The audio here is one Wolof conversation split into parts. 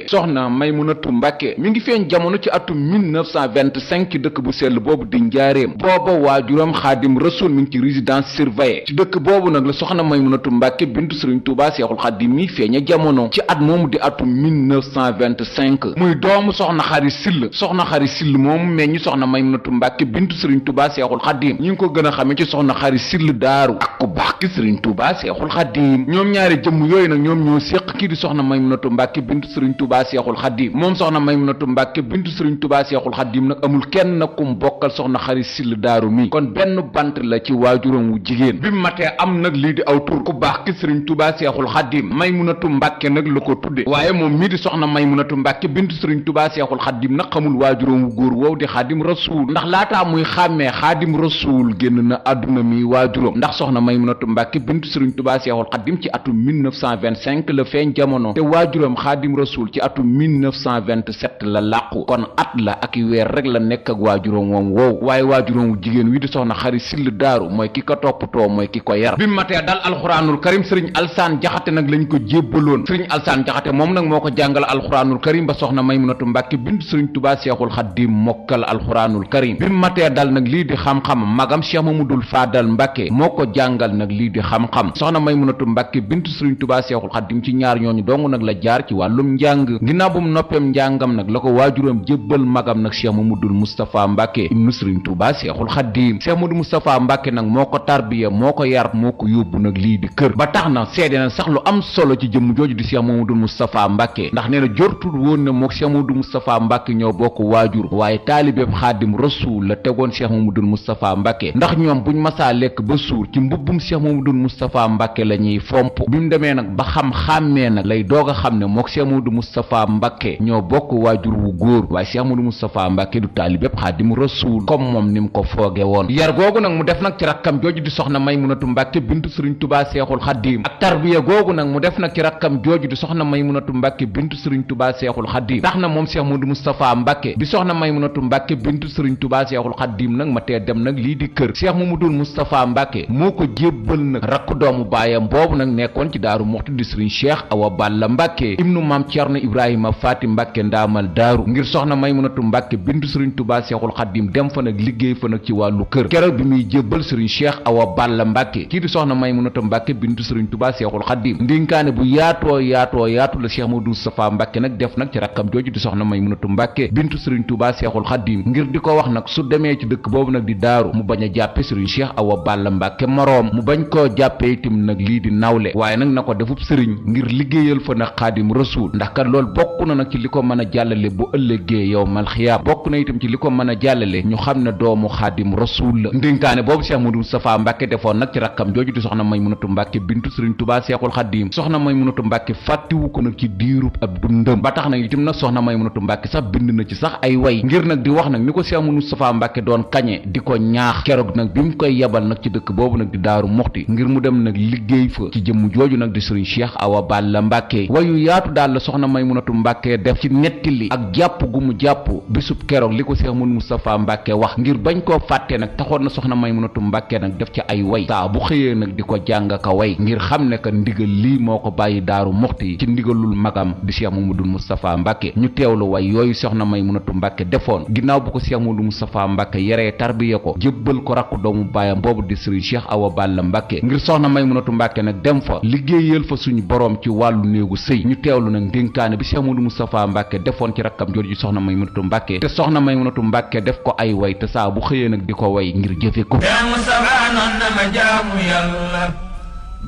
soxna Maymunatu Mbàkke mi ngi feeñ jamono ci atum 1925 ci dëkk bu sell boobu di njaareem. booba waajuram xaadim rasul mi ngi ci résidence surveillée ci dëkk boobu nag la soxna Maymunatu Mbàkke bintu sëriñ Tuubaa Seexul Xaadim mi feeña jamono ci at moomu di atum 1925 muy doomu soxna Xari Sill moomu meññi soxna Maymunatu Mbàkke bintu sëriñ Tuubaa Seexul Xaadim ñi ngi ko gën a xamee ci soxna Xari Sill daaru ak ku baax ki sëriñ Tuubaa Seexul Xaadim ñoom ñaari jëmm yooyu nag ñoom ñoo séq kii di soxna Maymunatu Mbàkke bintu sëriñ Tuubaa Seexul Xaadim moom soxna Maymunatu Mbàkke bintu sëriñ Tuubaa Seexul Xaadim nag amul kenn nag kum bokkal soxna Xari Sill daaru mi kon benn bant la ci waajuram wu jigéen bi mu matee am nag lii di aw tur ku baax ki sëriñ Tuubaa Seexul Xaadim Maymunatu Mbàkke nag la ko tudde waaye moom mii di soxna Maymunatu Mbàkke bintu sëriñ Tuubaa Seexul Xaadim nag xamul waajuram wu góor woow di Xaadim Rasuul ndax laataa muy xàmmee Xaadim Rasuul génn na àdduna mi waajuram ndax soxna Maymunatu Mbàkke bintu sëriñ Tuubaa Seexul Xaadim ci atum 1925 la feeñ jamono te waajuram Xaadim Rasuul ci atum 1927 la làqu kon at la ak weer rek la nekk ak waajuram moom woow waaye waajuram wu jigéen wi di soxna Xari Sill daaru mooy ki ko toppatoo mooy ki ko yar bi matee dal alxuraanul karim sëriñ Alsaan Jaxate nag lañ ko jébbaloon sëriñ Alsaan Jaxate moom nag moo ko jàngal alxuraanul karim ba soxna Maymunatu Mbàkke bintu sëriñ Tuubaa Seexul Xaadim mokkal alxuraanul karim bi matee dal nag lii di xam-xam magam Cheikh Mamadul Faadal Mbàkke moo ko jàngal nag lii di xam-xam soxna Maymunatu Mbàkke bintu sëriñ Tuubaa Seexul Xaadim ci ñaar ñooñu dong nag la jaar ci wàllum njàng ginnaaw bu mu noppeem njàngam nag la ko waajuram jébbal magam nag Cheikh Mamadul Moustapha Mbàkke ibnu sëriñ Tuubaa Seexul Xaadim Cheikh Mamadou Moustapha Mbàkke nag moo ko tarbiya moo ko yar moo ko yóbbu nag lii di kër ba tax na seede na sax lu am solo ci jëmm jooju di Cheikh Mamadou Moustapha Mbàkke ndax nee na jortul woon ne mook Cheikh Mamadou Moustapha Mbàkke ñoo bokk waajur waaye taalibeeb Xaadim Rasuul la tegoon Cheikh Mamadou Moustapha Mbàkke ndax ñoom buñ masaa lekk ba suur ci mbubbum Cheikh Mamadou Moustapha Mbàkke la ñuy fomp bi mu demee nag ba xàmmee nag lay doog a xam ne mook Cheikh Mamadou Moustapha Mbàkke ñoo bokk waajur wu góor waaye Cheikh Mamadou Moustapha Mbàkke du taalibeeb Xaadim Rasuul comme moom ni mu ko fooge woon yar googu nag mu def nag ci rakkam jooju di soxna Maymunatu Mbàkke bintu sëriñ Tuubaa Seexul Xaadim ak tarbiya googu nag mu def nag ci rakkam jooju di soxna Maymunatu Mbàkke bintu sëriñ Tuubaa Seexul Xaadim tax na moom Cheikh Mamadou Moustapha Mbàkke bi soxna Maymunatu Mbàkke bintu sëriñ Tuubaa Seexul Xaadim nag ma tee dem nag lii di kër Cheikh Mamadou Moustapha Mbàkke moo ko jébbal nag rakk doomu baayam boobu nag nekkoon ci Daaru Muxti di sëriñ Cheikh Awa Balla Mbàkke ibnu maam Cerno Ibrahima Faati Mbàkke ndaamal daaru ngir soxna Maymunatu Mbàkke bintu sëriñ Tuubaa Seexul Xaadim dem fa nag liggéey fa nag ci wàllu kër keroog bi muy jébbal sëriñ Cheikh Awa Balla Mbàkke kii di soxna Maymunatu Mbàkke bintu sëriñ Tuubaa Seexul Xaadim ndénkaane bu yaatu la Cheikh Mamadou Moustapha Mbàkke nag def nag ci rakkam jooju di soxna Maymunatu Mbàkke bintu sëriñ Tuubaa Seexul Xaadim ngir di ko wax nag su demee ci dëkk boobu nag di daaru mu bañ a jàppe sëriñ Cheikh Awa Balla Mbàkke moroom mu bañ koo jàppe itam nag lii di nawle waaye nag na ko defub sëriñ ngir liggéeyal fa nag Xaadim Rasuul ndax kat loolu bokk na nag ci li ko mën a jàllale bu ëllëgee yow mal xiyaam bokk na itam ci li ko mën a jàllale ñu xam ne doomu Xaadim Rasuul la ndénkaane boobu Cheikh Mamadou Moustapha Mbàkke defoon nag ci rakkam jooju di soxna Maymunatu Mbàkke bintu sëriñ Tuubaa Seexul Xaadim soxna Maymunatu Mbàkke fàttiwu ko nag ci diirub ab dundam ba tax nag itam nag soxna Maymunatu Mbàkke sax bind na ci sax ay way ngir nag di wax nag ni ko Cheikh Mamadou Moustapha Mbàkke doon kañe di ko ñaax keroog nag bi mu koy yebal nag ci dëkk boobu nag di Daaru Muxti ngir mu dem nag liggéey fa ci jëmm jooju nag di sëriñ Cheikh Awa Balla Mbàkke wayu yaatu daal la soxna Maymunatu Mbàkke def ci nettali ak jàpp gu mu jàpp bisub keroog li ko Cheikh Mamadou Moustapha Mbàkke wax ngir bañ koo fàtte nag taxoon na soxna Maymunatu Mbàkke nag def ci ay way saa bu xëyee nag di ko jàng ka way ngir xam ne que ndigal lii moo ko bàyyi Daaru Muxti ci ndigalul magam di Cheikh Mamadou Moustapha Mbàkke ñu teewlu way yooyu soxna Maymunatu Mbàkke defoon ginnaaw bu ko Cheikh Mamadou Moustapha Mbàkke yaree tarbiya ko jébbal ko rakku doomu baayam boobu di sëriñ Cheikh Awa Balla Mbàkke ngir soxna Maymunatu Mbàkke nag dem fa liggéeyal fa suñu borom ci wàllu néegu sëy ñu teewlu nag ndénkaane bi Cheikh Mamadou Moustapha Mbàkke defoon ci rakkam jooju soxna Maymunatu Mbàkke te soxna Maymunatu Mbàkke def ko ay way te saa bu xëyee nag di ko way ngir jëfe ko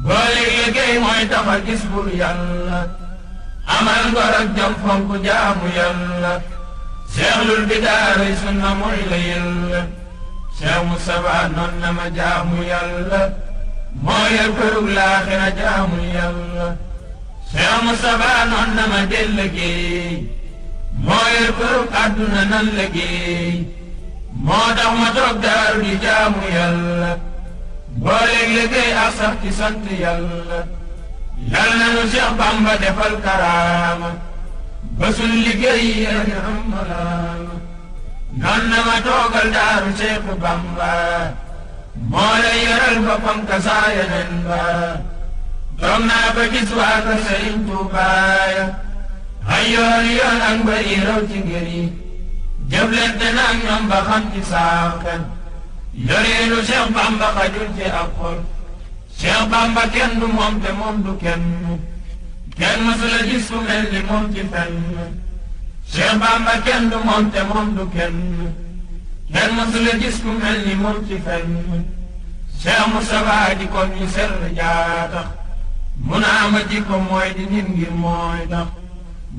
boole liggéey mooy tax a gis bur yàlla amal ngor ak jom fonk jaamu yàlla seexlul bi daaray sunna mooy la yàlla Cheikh Moustapha noon na ma jaamu yàlla moo yor kërug laaxira jaamu yàlla Cheikh Moustapha noon na ma del liggéey moo yor kërug àdduna nan liggéey moo tax ma toog daaru di jaamu yàlla booleeg liggéey ak sax ci sant yàlla yal na nu Cheikh Bamba defal karaama ba suñ liggéey yéen am malaama noon na ma toogal daaru Cheikh Bamba moo la yoral boppam ka saa yeneen ba toog naa ba gis waa kër Sëriñ Tuubaa ya ay yoon ak mbëri raw ci ngër yi jëflante naag ñoom ba xam ci saa xel yoreelu Cheikh Bamba xajul ci ab xol Cheikh Bamba kenn du moom te moom du kenn mësula gis ku mel ni moom ci fenn Cheikh Bamba kenn du moom te moom du kenn mësula gis ku mel ni moom ci fenn Cheikh Moustapha di ko ñu sell jaatax mu naa ma jikko mooy di nit ngir mooy tax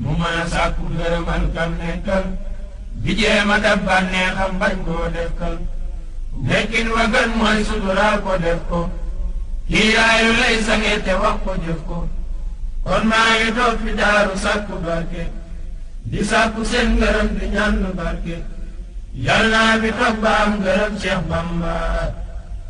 mu mën a sàkku ngërëmal kam nekkal di jéema dab bànneexam bañ koo defkal nekkin wa gën mooy suturaal ko def ko kiiraayu lay sange te wax ko jëf ko kon maa ngi toog fi daaru sàkku barke di sàkku seen ngërëm di ñaan barke yal naa fi toog ba am ngërëm Cheikh Bamba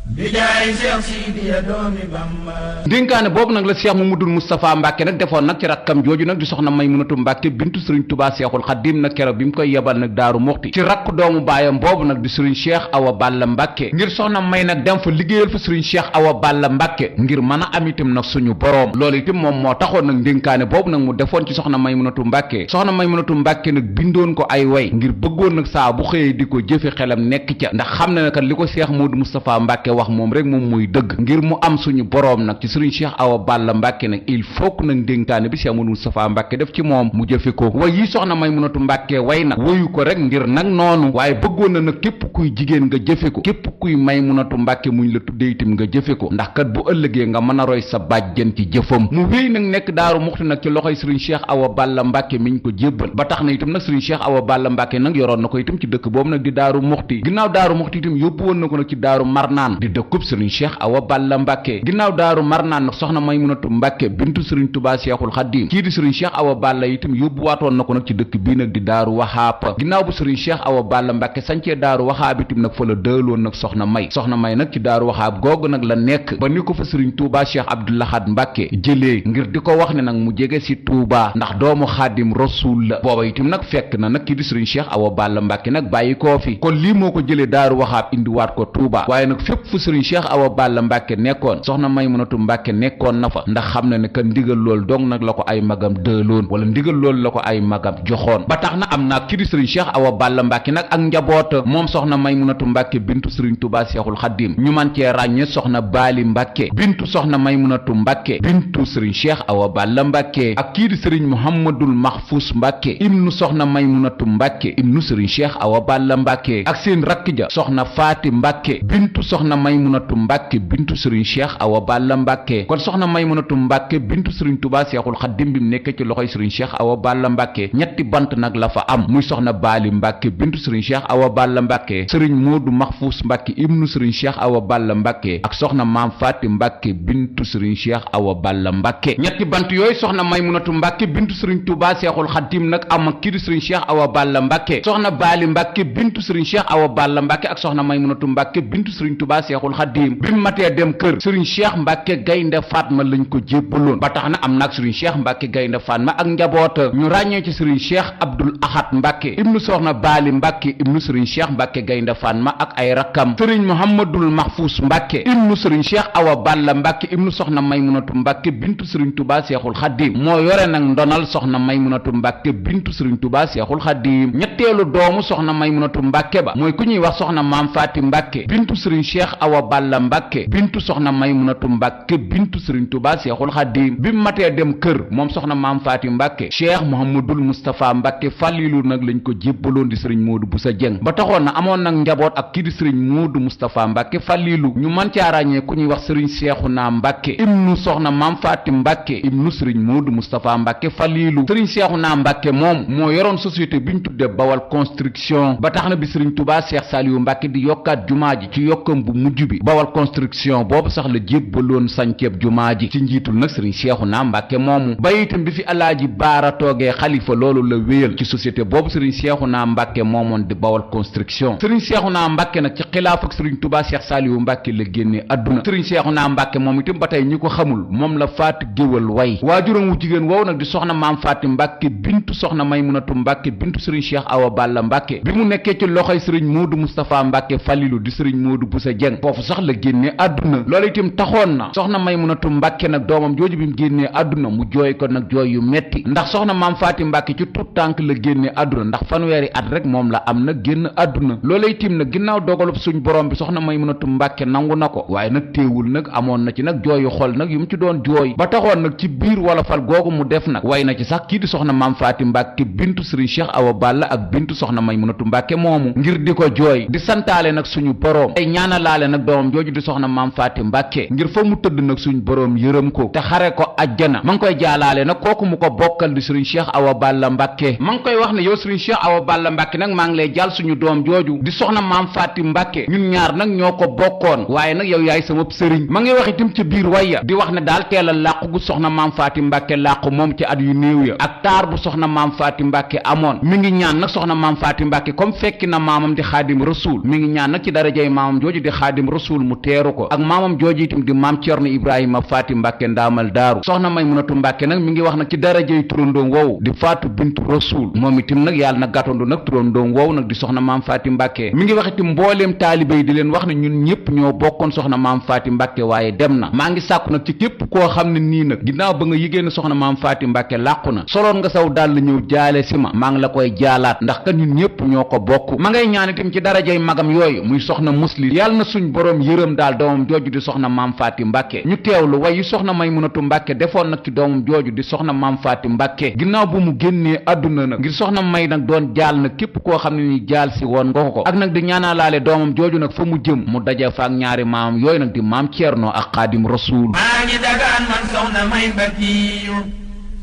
di jaay Cheikh Sidiya doomi Bamba. ndénkaane boobu nag la Cheikh Mamadou Moustapha Mbacke nag defoon nag ci rakkam jooju nag di soxna Maymunatu Mbacke bintu Serigne Touba Cheikhul Khadim nag keroog bi mu koy yebal nag Daaru Muxti ci rakk doomu baayam boobu nag di Serigne Cheikh Awa Balla Mbacke ngir soxna May nag dem fa liggéeyal fa Serigne Cheikh Awa Balla Mbacke ngir mën a am itam nag suñu boroom loolu itam moom moo taxoon nag ndénkaane boobu nag mu defoon ci soxna Maymunatu Mbacke soxna Maymunatu Mbacke nag bindoon ko ay way ngir bëggoon nag saa bu xëyee di ko jëfe xelam nekk ca ndax xam ne kat li ko Cheikh Mamadou Moustapha Mbacke wax moom rek moom muy dëgg ngir mu am suñu boroom nag ci Serigne Cheikh Awa Balla Mbacke nag il faut que nag ndénkaane bi Cheikh Mamadou Moustapha Mbacke def ci moom mu jëfe ko way yi soxna Maymunatu Mbacke way nag wayu ko rek ngir nag noonu waaye bëggoon na nag képp kuy jigéen nga jëfe ko képp kuy Maymunatu Mbacke muñ la tuddee itam nga jëfe ko ndax kat bu ëllëgee nga mën a roy sa bàjjen ci jëfam mu wéy nag nekk Daaru Muxti nag ci loxoy Serigne Cheikh Awa Balla Mbacke miñ ko jébbal ba tax na itam nag Serigne Cheikh Awa Balla Mbacke nag yoroon na ko itam ci dëkk boobu nag di Daaru Muxti ginnaaw Daaru Muxti itam yóbbu woon na ko nag ci Daaru Marnaan di dëkkub Serigne Cheikh Awa Balla Mbacke ginnaaw Daaru Marnaan nag soxna Maymunatu Mbacke bintu Serigne Touba Cheikhul Khadim kii di Serigne Cheikh Awa Balla itam yóbbu waatoon na ko nag ci dëkk bii nag di Daaru Waxaab ginnaaw bu Serigne Cheikh Awa Balla Mbacke sancee Daaru Waxaab itam nag fa la dëloon nag soxna May nag ci Daaru Waxaab googu nag la nekk ba ni ko fa Serigne Touba Cheikh Abdou Lahad Mbacke jëlee ngir di ko wax ne nag mu jege si Touba ndax doomu Xaadim Rasul la booba itam nag fekk na nag kii di Serigne Cheikh Awa Balla Mbacke nag bàyyi koo fi kon lii moo ko jëlee Daaru Waxaab indiwaat ko Touba waaye nag fépp fu Serigne Cheikh Awa Balla Mbacke nekkoon soxna Maymunatu Mbacke nekkoon na fa ndax xam na ne ka ndigal loolu dong nag la ko ay magam dëloon wala ndigal loolu la ko ay magam joxoon ba tax na am naa kii di Serigne Cheikh Awa Balla Mbacke nag ak njaboot moom soxna Maymunatu Mbacke bintu Serigne Touba Cheikhul Khadim ñu man cee ràññe soxna Baali Mbacke bintu soxna Maymunatu Mbacke bintu Serigne Cheikh Awa Balla Mbacke ak kii di Serigne Mouhamadul Mahfous Mbacke ibnu soxna Maymunatu Mbacke ibnu Serigne Cheikh Awa Balla Mbacke ak seen rakk ja soxna Faati Mbacke bintu soxna Maymunatu Mbacke bintu Serigne Cheikh Awa Balla Mbacke kon soxna Maymunatu Mbacke bintu Serigne Touba Cheikhul Khadim bi mu nekk ci loxoy Serigne Cheikh Awa Balla Mbacke ñetti bant nag la fa am muy soxna Baali Mbacke bintu Serigne Cheikh Awa Balla Mbacke Serigne Modou Mahfous Mbacke ibnu Serigne Cheikh Awa Balla Mbacke ak soxna Maam Faati Mbacke bintu Serigne Cheikh Awa Balla Mbacke ñetti bant yooyu soxna Maymunatu Mbacke bintu Serigne Touba Cheikhul Khadim nag am ak kii di Serigne Cheikh Awa Balla Mbacke soxna Baali Mbacke bintu Serigne Cheikh Awa Balla Mbacke ak soxna Maymunatu Mbacke bintu Serigne Touba Cheikhul Khadim bi mu matee dem kër Serigne Cheikh Mbacke Gaynde Fatma lañ ko jébbaloon ba tax na am nag Serigne Cheikh Mbacke Gaynde Fatma ak njaboota ñu ràññee ci Serigne Cheikh Abdoul Ahad Mbacke ibnu soxna Baali Mbacke ibnu Serigne Cheikh Mbacke Gaynde Fatma ak ay rakkam Serigne Mouhamadul Mahfous Mbacke ibnu Serigne Cheikh Awa Balla Mbacke ibnu soxna Maymunatu Mbacke bintu Serigne Touba Cheikhul Khadim moo yore nag ndonal soxna Maymunatu Mbacke bintu Serigne Touba Cheikhul Khadim ñetteelu doomu soxna Maymunatu Mbacke ba mooy ku ñuy wax soxna Maam Faati Mbacke bintu Serigne Cheikh Awa Balla Mbacke bintu soxna Maymunatu Mbacke bintu Serigne Touba Cheikhul Khadim bi mu matee dem kër moom soxna Maam Faati Mbacke Cheikh Mouhamadul Moustapha Mbacke Falilu nag lañ ko jébbaloon di Serigne Modou Boussa Dieng ba taxoon na amoon nag njaboot ak kii di Serigne Modou Moustapha Mbacke Falilu ñu mën caa ràññee ku ñuy wax Serigne Cheikhouna Mbacke ibnu soxna Maam Faati Mbacke ibnu Serigne Modou Moustapha Mbacke Falilu Serigne Cheikhouna Mbacke moom moo yoroon société bi ñu tudde Bawal Construction ba tax na bi Serigne Touba Cheikh Saliou Mbacke di yokkaat jumaa ji ci yokkam bu mujj bi Bawal Construction boobu sax la jébbaloon sanceeb jumaa ji ci njiitul nag Serigne Cheikhouna Mbacke moomu ba itam bi fi Alaaji Baara toogee xalifa loolu la wéyal ci société boobu Serigne Cheikhouna Mbacke moomoon di Bawal Construction Serigne Cheikhouna Mbacke nag ci xilaaf ak Serigne Touba Cheikh Saliou Mbacke la génnee adduna Serigne Cheikhouna Mbacke moom itam ba tey ñi ko xamul moom la faati géwal way waajuram wu jigéen woow nag di soxna Maam Faati Mbacke bintu soxna Maymunatu Mbacke bintu Serigne Cheikh Awa Balla Mbacke bi mu nekkee ci loxoy Serigne Modou Moustapha Mbacke Falilu di Serigne Modou Boussa Dieng foofu sax la génnee àdduna loolu itam taxoon na soxna Maymunatu Mbàkke nag doomam jooju bi mu génnee àdduna mu jooy ko nag jooy yu metti ndax soxna maam Faati Mbàkke ci tut tànk la génnee àdduna ndax fanweeri at rek moom la am nag génn àdduna loolu itam nag ginnaaw dogalub suñ borom bi soxna Maymunatu Mbàkke nangu na ko waaye nag teewul nag amoon na ci nag jooyu xol nag yu mu ci doon jooy ba taxoon nag ci biir wolofal googu mu def nag way na ci sax kii di soxna maam Faati Mbàkke bintu Sëriñ Cheikh Awa Balla ak bintu soxna Maymunatu Mbàkke moomu ngir di ko jooy di santaale nag suñu boroom ay ñaanalaale nag doomam jooju di soxna maam Faati Mbàkke ngir fa mu tëdd nag suñu boroom yërëm ko te xare ko ajjana ma ngi koy jaalaale nag kooku mu ko bokkal di Sëriñ Cheikh Awa Balla Mbàkke ma ngi koy wax ne yow Sëriñ Cheikh Awa Balla Mbàkke nag maa ngi lay jàll suñu doom jooju di soxna maam Faati Mbàkke ñun ñaar nag ñoo ko bokkoon waaye nag yow yaay sama sëriñ ma ngi wax itam ci biir waya di wax ne daal teelal làqu gu soxna maam Faati Mbàkke làqu moom ci at yu néew ya ak taar bu soxna maam Faati Mbàkke amoon mi ngi ñaan nag soxna maam Faati Mbàkke comme fekki na maamam di xaadim rasul mi ngi ñaan nag ci darajay maamam jooju di xaadim rasul mu teeru ko ak maamam jooju itam di maam Cerno Ibrahima Faati Mbàkke ndaamal daaru soxna Maymunatu Mbàkke nag mi ngi wax nag ci darajay turandoom woowu di Faatu bintu rasul moom itam nag yàlla na gàttandu nag turandoom woowu nag di soxna maam Faati Mbàkke mi ngi wax itam mbooleem taalibe yi di leen wax ne ñun ñëpp ñoo bokkoon soxna maam Faati Mbàkke waaye dem na maa ngi sàkku nag ci képp koo xam ne nii nag ginnaaw ba nga yëgee ne soxna maam Faati Mbàkke làqu na soloon nga saw dal ñëw jaale si ma maa ngi la koy jaalaat ndax ka ñun ñëpp ñoo ko bokk ma ngay ñaan itam ci darajay magam yooyu muy soxna musli yàlla na suñ borom yërëm daal doomam jooju di soxna maam Faati Mbàkke ñu teewlu way yu soxna Maymunatu Mbàkke defoon nag ci doomam jooju di soxna maam Faati Mbàkke ginnaaw bu mu génnee àdduna nag ngir soxna may nag doon jaal nag képp koo xam ne ni jaal si woon nga ko ak nag di ñaanalaale doomam jooju nag fa mu jëm mu daje fa ak ñaari maamam yooyu nag di maam Ceerno ak xaadim rasul maa ngi dagaan man soxna may Mbàkkiyu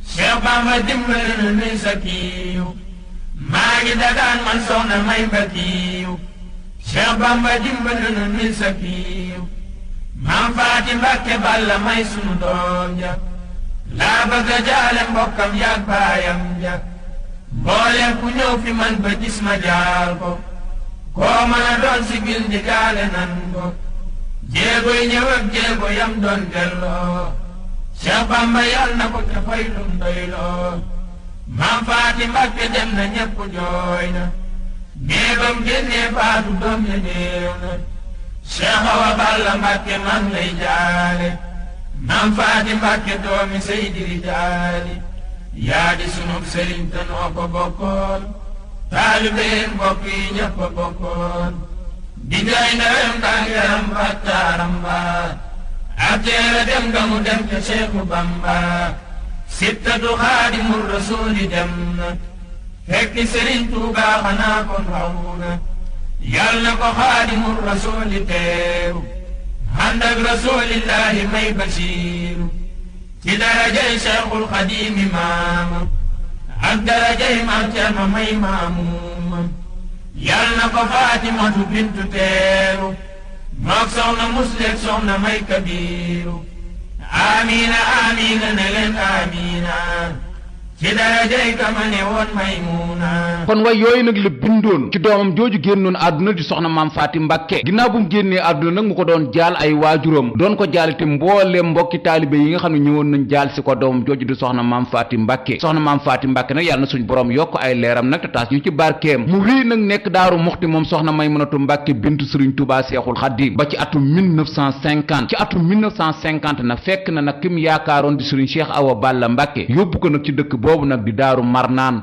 Cheikh Bamba dimbalal mi sakiyu maa ngi dagaan man soxna may Mbàkkiyu Cheikh Bamba dimbalal mi sakiyu maam Faati Mbàkke Balla may sunu doom ja laa bëgg a jaale mbokkam yaag baayam ja mbooleem ku ñëw fi man ba gis ma jaal ko koo mën a doon sigil di gaale nan ko jéego yi ñëw ak jéego yam doon delloo Cheikh Bamba yal na ko te fay lum doyloo maam Faati Mbàkke dem na ñépp jooy na néegam génnee faatu doom ya néew na Cheikh Awa Balla Mbàkke man lay jaale maam Faati Mbàkke doomi Seydi Rijaali yaa di sunub sëriñ te noo ko bokkoon taalibeen mbokk yi ñépp a bokkoon di jooy ndawem tàngaram ba taaram ba ak teela dem nga mu dem ca Seexu Bamba sittatu xaadimul rasuuli dem na fekki Sëriñ Tuubaa xanaa kon raw na yal na ko xaadimul rasuuli teeru ànd ak rasuulillaahi may basiiru ci darajay Seexul Xadiimi maama ak darajay Maam Cerno may maamuuma yal na ko Faatimatu bintu teeru mook soxna musleek soxna may kabiiru amiina amiina ne leen amiina ci darajay kama ne woon Maymuna kon way yooyu nag la bindoon ci doomam jooju génnoon àdduna di soxna maam Faati Mbàkke ginnaaw bu mu génnee àdduna nag mu ko doon jaal ay waajuram doon ko jaal te mbooleem mbokki taalibe yi nga xam ne ñëwoon nañ jaal si ko doomam jooju di soxna maam Faati Mbàkke soxna maam Faati Mbàkke nag yàlla na suñ borom yokk ay leeram nag te taas ñu ci barkeem mu wéy nag nekk Daaru Muxti moom soxna Maymunatu Mbàkke bintu Sëriñ Tuubaa Seexul Xadiim ba ci atum 1950 ci atum 1950 nag fekk na nag kim yaakaaroon di Sëriñ Cheikh Awa Balla Mbàkke yóbbu ko nag ci dëkk boobu nag di Daaru Marnaan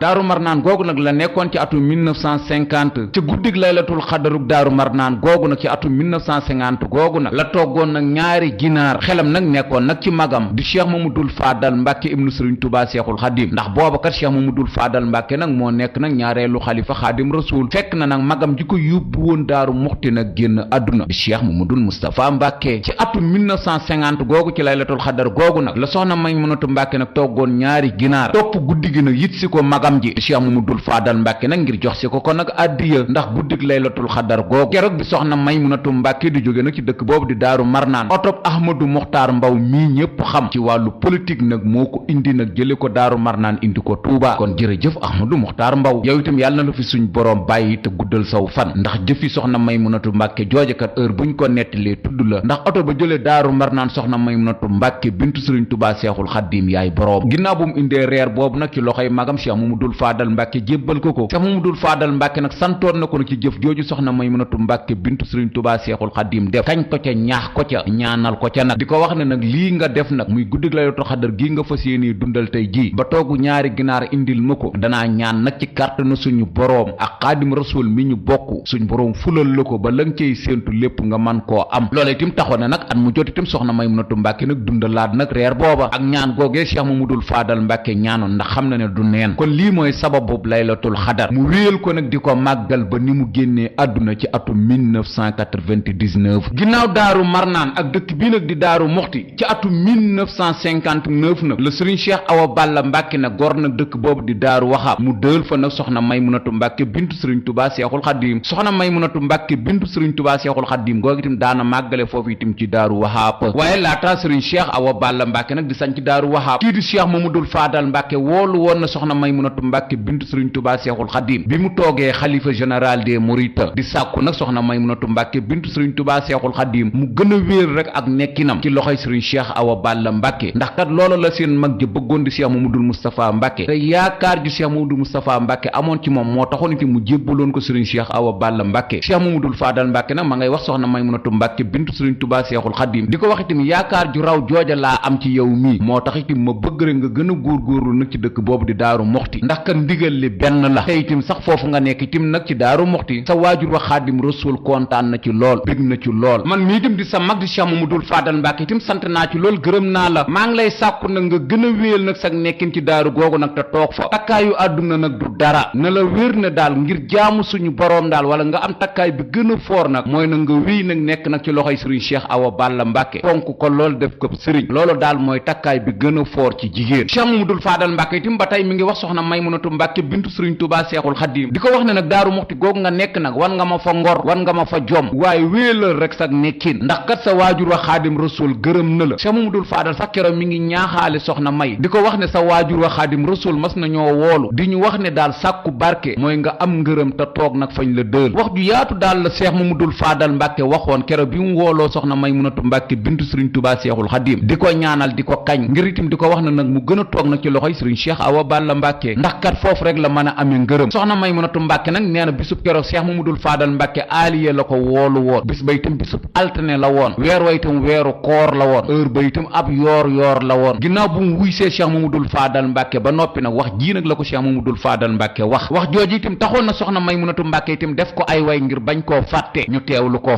googu nag la nekkoon ci atum 1950 ci guddig laylatul xadaruk Daaru Marnaan googu nag ci atum 1950 googu nag la toggoon nag ñaari ginaar xelam nag nekkoon nag ci magam di Cheikh Mamadul Fadal Mbàkke ibnu Sëriñ Tuubaa Seexul Xadiim ndax booba kat Cheikh Mamadul Fadal Mbàkke nag moo nekk nag ñaareelu xalifa Xaadim Rasuul fekk na nag magam ji ko yóbbu woon Daaru Muxti nag génn àdduna di Cheikh Mamadul Moustapha Mbàkke ci atum 1950 googu ci laylatul xadar googu nag la soxna Maymunatu Mbàkke nag toggoon ñaari ginaar topp guddi gi nag yit si ko magam ji Cheikh Mamadul Fadal Mbàkke nag ngir jox si ko nag addiya ndax guddig laylatul xadar googu keroog bi soxna Maymunatu Mbàkke di jóge nag ci dëkk boobu di Daaru Marnaan otob Ahmadou Mokhtar Mbaw mii ñépp xam ci wàllu politique nag moo ko indi nag jële ko Daaru Marnaan indi ko Touba kon jërëjëf Ahmadou Mokhtar Mbaw yow itam yàlla na la fi suñ borom bàyyi te guddal saw fan ndax jëfi soxna Maymunatu Mbàkke joojekat heure buñ ko nettilee tudd la ndax oto ba jële Daaru Marnaan soxna Maymunatu Mbàkke bintu Sëriñ Tuubaa Seexul Xadiim yaay borom ginnaaw bu mu indee reer boobu boobu nag ci loxoy magam Cheikh Mamadou Fadal Mbàkke jébbal ko Cheikh Mamadou Fadal Mbàkke nag santoon na ko nag ci jëf jooju soxna Maymunatu Mbàkke bintu Sëriñ Tuubaa Seexul Xadiim def kañ ko ca ñaax ko ca ñaanal ko ca nag di ko wax ne nag lii nga def nag muy guddig Laylatul Qadr gii nga fas yéene dundal tey jii ba toogu ñaari ginaar indil ma ko danaa ñaan nag ci kàttanu suñu boroom ak Xaadim Rasuul mi ñu bokk suñu boroom fulal la ko ba la nga cay séentu lépp nga man koo am loolee itam taxoon na nag at mu jot itam soxna Maymunatu Mbàkke nag dundalaat nag reer booba ak ñaan googee Cheikh Mamadou Fadal Mbàkke ñaanoon ndax xam na ne du neen kon lii mooy sababu Laylatul Qadr mu wéyal ko nag di ko màggal ba ni mu génnee àdduna ci atum 1999 ginnaaw Daaru Marnaan ak dëkk bii nag di Daaru Muxti ci atum 1959 nag la Serigne Cheikh Awa Balla Mbàkke nag gor nag dëkk boobu di Daaru Waxaab mu dël fa nag soxna Maymunatu Mbàkke bintu Serigne Touba Seexul Xadiim soxna Maymunatu Mbàkke bintu Serigne Touba Seexul Xadiim googu itam daana màggale foofu itam ci Daaru Waxaab waaye laata Serigne Cheikh Awa Balla Mbàkke nag di sanc Daaru Waxaab kii di Cheikh Mamadou Fadal Mbàkke woolu woon na soxna Maymunatu Mbàkke bintu Serigne Touba Seexul Xadiim bi mu toogee xalifa général des Mourides di sàkku nag soxna Maymunatu Mbàkke bintu Serigne Touba Seexul Xadiim mu gën a wéer rek ak nekkinam ci loxoy Serigne Cheikh Awa Balla Mbàkke ndax kat loolu la seen mag ja bëggoon di Cheikh Mamadou Moustapha Mbàkke te yaakaar ju Cheikh Mamadou Moustapha Mbàkke amoon ci moom moo taxoon itam mu jébbaloon ko Serigne Cheikh Awa Balla Mbàkke Cheikh Mamadou Fadal Mbàkke nag ma ngay wax soxna Maymunatu Mbàkke bintu Serigne Touba Seexul Xadiim di ko wax itam yaakaar ju raw jooja laa am ci yow mii moo tax itam ma bëgg rek nga gën a góorgóorlu nag ci dëkk boobu di Daaru Muxti ndax kat ndigal li benn la te itam sax foofu nga nekk itam nag ci Daaru Muxti sa waajur wa Xaadim Rasuul kontaan na ci lool bég na ci lool man mii itam di sa mag di Cheikh Mamadou Fadal Mbàkke itam sant naa ci lool gërëm naa la maa ngi lay sàkku nag nga gën a wéyal nag sag nekkin ci daaru googu nag te toog fa takkaayu àdduna nag du dara na la wér ne daal ngir jaamu suñu boroom daal wala nga am takkaay bi gën a foor nag mooy nag nga wéy nag nekk nag ci loxoy Serigne Cheikh Awa Balla Mbàkke fonk ko lool def ko sëriñ loolu daal mooy takkaay bi gën a foor ci jigéen Cheikh Mamadou Fadal Mbàkke itam ba tey mi ngi wax soxna Maymunatu Mbàkke bintu Serigne Touba Seexul Xadiim di ko wax ne nag Daaru Muxti googu nga nekk nag wan nga ma fa ngor wan nga ma fa jom waaye wéelal rek sag nekkin ndax kat sa waajur wa Xaadim Rasuul gërëm na la Cheikh Mamadou Fadal sax keroog mi ngi ñaaxaale soxna May di ko wax ne sa waajur wa Xaadim Rasuul mas na ñoo woolu di ñu wax ne daal sàkku barke mooy nga am ngërëm te toog nag fañ la dël wax ju yaatu daal la Cheikh Mamadou Fadal Mbàkke waxoon keroog bi mu wooloo soxna Maymunatu Mbàkke bintu Serigne Touba Seexul Xadiim di ko ñaanal di ko kañ ngir itam di ko wax ne nag mu gën a toog nag ci loxoy Serigne Cheikh Awa Balla Mbàkke ndax kat foofu rek la mën a amee ngërëm soxna Maymunatu Mbàkke nag nee na bisub keroog Cheikh Mamadou Fadal Mbàkke aaliye la ko woolu woon bis ba itam bisub altine la woon weer wa itam weeru koor la woon heure ba itam ab yoor la woon ginnaaw bu mu wuysee Cheikh Mamadou Fadal Mbàkke ba noppi nag wax jii nag la ko Cheikh Mamadou Fadal Mbàkke wax jooju itam taxoon na soxna Maymunatu Mbàkke itam def ko ay way ngir bañ koo fàtte ñu teewlu ko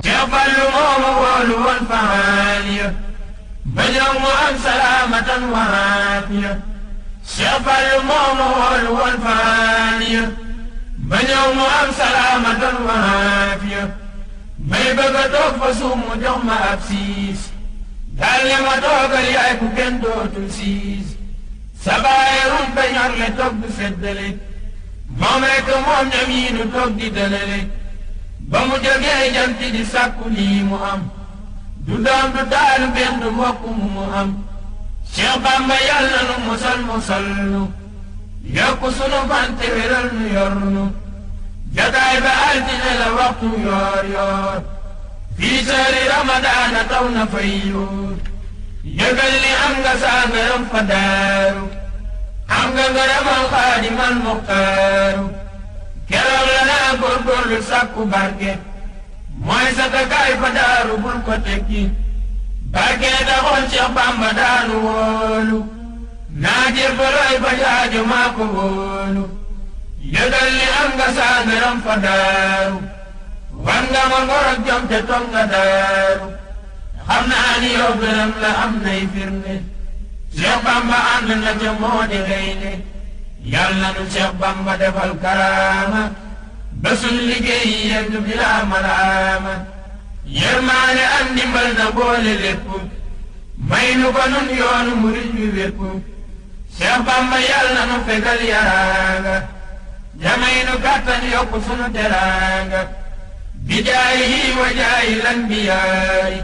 bañaw mu am salaamatan wa aafiya Cheikh Fallu mooma woolu woon faaniya bañaw mu am salaamatan wa aafiya may bëgg a toog fa suuf mu jox ma ab siis daal ne ma toogal yaay ku kenn dootul siis sa baay ruuj ba ñor le toog du seddale moom rekk moom ñam yi nu toog di dëlale ba mu jógee janti di sàkku lii mu am du doom du taalu benn du mbokk mu am Cheikh Bamba yàlla nu musal nu yokku sunu fante wéral nu yor nu jataay ba altine la waxtu yoor fii sari ramadaana taw na fay yoor yëgal ni am nga saa ngërëm fa daaru am nga ngërëmal Xaadimal Muxtaaru keroog la naa góorgóorlu sàkku barke mooy sa takkaay fa daaru bul ko tekki barke taxoon Cheikh Bamba daanu woolu naa jébbaloy ba jaajo maa ko woolu yëgal ni am nga saa ngërëm fa daaru wan nga ma ngor ak jom te toog nga daaru xam naa ni yow gërëm la am nay firnde Cheikh Bamba ànd na ca moo di gaynde yàlla nu Cheikh Bamba defal karaama ba suñ liggéey yegg bilaa malaama yërmaane am ndimbal na boole lépp may nu ko nun yoonu murid bi wépp Cheikh Bamba yàlla nu fegal yaraanga jamay nu kàttan yokk sunu teraanga bi jaayi wa jaayi lan bi yaay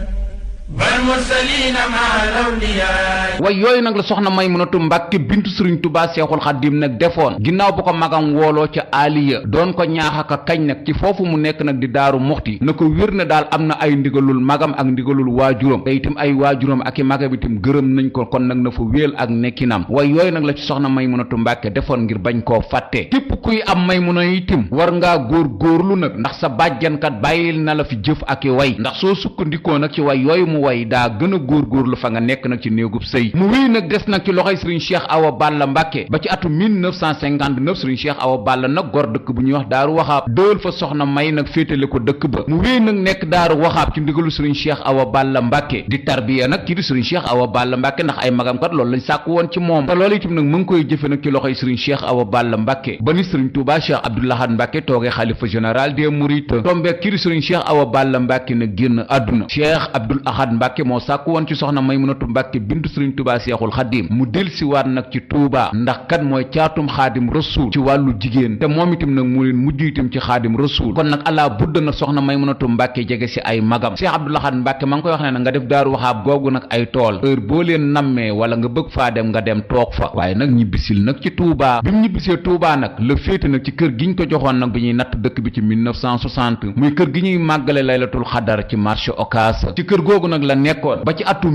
wal mursaliina ma'al awliyaa. way yooyu nag la soxna Maymunatu Mbàkke bintu sëriñ Tuubaa Seexul Xadiim nag defoon ginnaaw bu ko magam wooloo ca Aliya doon ko ñaaxaka kañ nag ci foofu mu nekk nag di Daaru Muxti na ko wér na daal am na ay ndigalul magam ak ndigalul waajuram te itam ay waajuram ak i magam itam gërëm nañ ko kon nag na fa wéel ak nekkinam way yooyu nag la ci soxna Maymunatu Mbàkke defoon ngir bañ koo fàtte képp kuy am Maymuna itam war ngaa góorlu nag ndax sa bàjjankat bàyyil na la fi jëf ak i way ndax soo sukkandikoo nag ci way yooyu mu way daa gën a góorlu fa nga nekk nag ci néegub sëy mu wéy nag des nag ci loxoy sëriñ Cheikh Awa Balla Mbàkke ba ci atum 1959 sëriñ Cheikh Awa Balla nag gor dëkk bu ñuy wax Daaru Waxaab dëwal fa soxna May nag féetale ko dëkk ba mu wéy nag nekk Daaru Waxaab ci ndigalu sëriñ Cheikh Awa Balla Mbàkke di tarbiya nag ci di sëriñ Cheikh Awa Balla Mbàkke ndax ay magam kat loolu lañ sàkk woon ci moom te loolu itam nag mu ngi koy jëfe nag ci loxoy sëriñ Cheikh Awa Balla Mbàkke ba ni sëriñ Touba Cheikh Abdoul Ahad Mbàkke toogee xalifa général des mourides tombeek ci di sëriñ Cheikh Awa Balla Mbàkke nag génn àdduna Cheikh Abdoul Ahad Mbàkke moo sàkk woon ci soxna Maymunatu Mbàkke bintu sëriñ Touba Seexul Xadiim mu delsiwaat nag ci Touba ndax kat mooy caatum xaadim rasuul ci wàllu jigéen te moom itam nag mu leen mujj itam ci xaadim rasuul kon nag ala budda nag soxna Maymunatu Mbàkke jege si ay magam Cheikh Abdoul Ahad Mbàkke ma ngi koy wax ne nag nga def Daaru Waxaab googu nag ay tool heure boo leen nammee wala nga bëgg faa dem nga dem toog fa waaye nag ñibbisil nag ci Touba bi mu ñibbisee Touba nag la féete nag ci kër gi ñu ko joxoon nag bi ñuy natt dëkk bi ci 1960 muy kër gi ñuy màggale laylatul xadar ci marché Ocass ci kër googu nag la nekkoon ba ci atum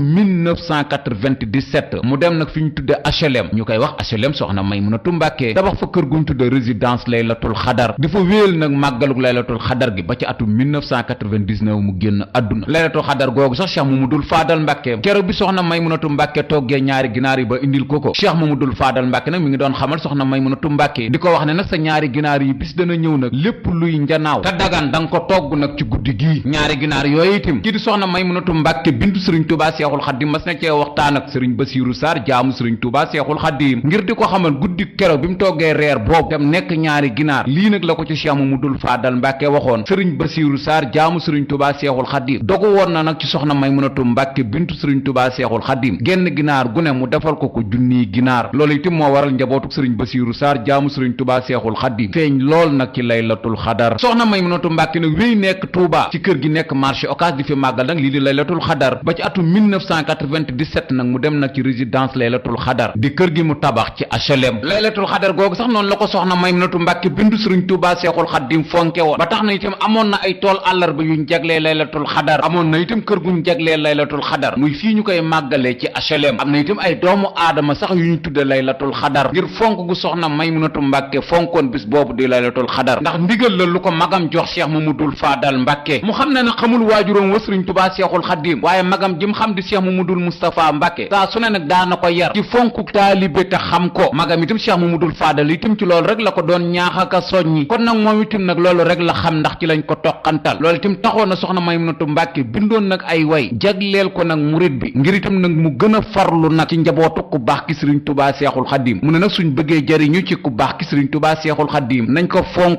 1997 mu dem nag fi ñu tudde HLM ñu koy wax HLM soxna Maymunatu Mbàkke tabax fa kër guñ tudde résidence laylatul xadar di fa wéel nag màggaluk laylatul xadar gi ba ci atum 1999 mu génn àdduna laylatul xadar googu sax Cheikh Mamadul Faadal Mbàkke keroog bi soxna Maymunatu Mbàkke toggee ñaari ginaar yi ba indil ko Cheikh Mamadul Faadal Mbàkke nag mi ngi doon xamal soxna Maymunatu Mbàkke di ko wax ne nag sa ñaari ginaar yi bis dana ñëw nag lépp luy njanaaw te dagan da nga ko togg nag ci guddi gii ñaari ginaar yooyu itam kii di soxna Maymunatu Mbàkke bintu sëriñ Tuubaa Seexul Xadiim mas na cee waxtaan ak sëriñ Basiiru Sarr jaamu sëriñ Tuubaa Seexul Xadiim ngir di ko xamal guddi keroog bi mu toggee reer boobu tam nekk ñaari ginaar lii nag la ko ci Cheikh Mamadul Faadal Mbàkke waxoon sëriñ Basiiru Sarr jaamu sëriñ Tuubaa Seexul Xadiim dogu woon na nag ci soxna Maymunatu Mbàkke bintu sëriñ Tuubaa Seexul Xadiim genn ginaar gu ne mu defal ko junniy ginaar loolu itam moo waral njabootuk sëriñ Basiiru Sarr jaamu sëriñ Tuubaa Seexul Xadiim feeñ lool nag ci laylatul xadar soxna Maymunatu Mbàkke nag wéy nekk Touba ci kër gi nekk marché Ocass di fi màggal nag lii di laylatul xadar ba ci atum 1997 nag mu dem nag ci résidence laylatul xadar di kër gi mu tabax ci HLM laylatul xadar googu sax noonu la ko soxna Maymunatu Mbàkke bindu sëriñ Tuubaa Seexul Xadiim fonke woon ba tax na itam amoon na ay tool àllarba yuñ jaglee laylatul xadar amoon na itam kër guñ jaglee laylatul xadar muy fii ñu koy màggalee ci HLM am na itam ay doomu aadama sax yu ñu tudde laylatul xadar ngir fonk gu soxna Maymunatu Mbàkke fonkoon bis boobu di laylatul xadar ndax ndigal la lu ko magam jox Cheikh Mamadul Faadal Mbàkke mu xam ne na xamul waajuram wa sëriñ Tuubaa Seexul Xadiim waaye magam jëm xam di Cheikh Mamadul Moustapha Mbàkke saa su ne nag daana ko yar ci fonku taalibe te xam ko magam itam Cheikh Mamadul Faadal itam ci loolu rek la ko doon ñaax ak soññi kon nag moom itam nag loolu rek la xam ndax ci lañ ko toqantal loolu itam taxoon na soxna Maymunatu Mbàkke bindoon nag ay way jagleel ko nag murit bi ngir itam nag mu gën a farlu nag ci njabootu ku baax ki sëriñ Tuubaa Seexul Xadiim mu ne nag suñ bëggee jariñu ci ku baax ki sëriñ Tuubaa Seexul Xadiim nañ ko fonk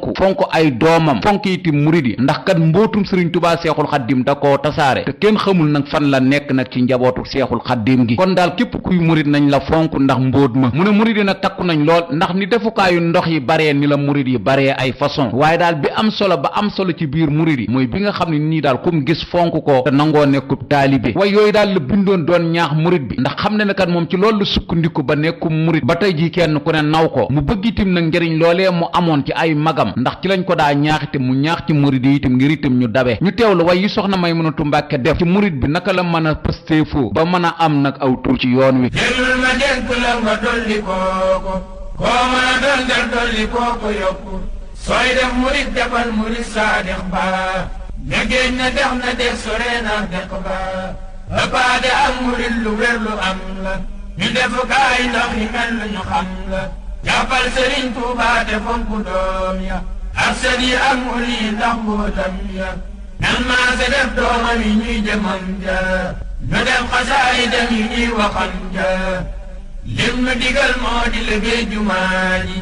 ay doomam fonk itam murit yi ndax kat mbootum sëriñ Tuubaa Seexul Xadiim da koo tasaare te kenn xamul nag fan la nekk nag ci njabootu Seexul Xadiim gi kon daal képp kuy murit nañ la fonk ndax mbóot ma mu ne murit yi nag takku nañ lool ndax ni defukaayu ndox yi baree ni la murit yi baree ay façon waaye daal bi am solo ba am solo ci biir murit yi mooy bi nga xam ne nii daal kum gis fonk ko te nangoo nekkub taalibe way yooyu daal la bindoon doon ñaax murit bi ndax xam ne ne kat moom ci loolu la sukkandiku ba nekkum murit ba tey jii kenn ku ne naw ko mu bëgg itam nag njëriñ loolee mu amoon ci ay magam ndax ci lañ ko daa ñaax itam mu ñaax ci murit yi itam ngir itam ñu dabe ñu teewlu way yi soxna Maymunatu Mbàkke def ci murit bi naka la mën a pësteefoo ba mën a am nag aw tur ci yoon wi déglul ma dénk la nga dolli kooko koo mën a doon del dolli kooko yokku sooy def murit defal murit saadix ba ne géej na dex na dex sore na dex ba ëppaade ak murit lu wér lu am la ñu defukaay ndox yi mel lu ñu xam la jàppal Sëriñ Tuubaa te fonku doom ya ak sët yi ak murit yi ndax mbootam ya nan maa se def doomam yi ñuy jëmam ja ñu def xasaay dem yi ñuy waxam ja lim nu digal moo di liggéey jumaa ji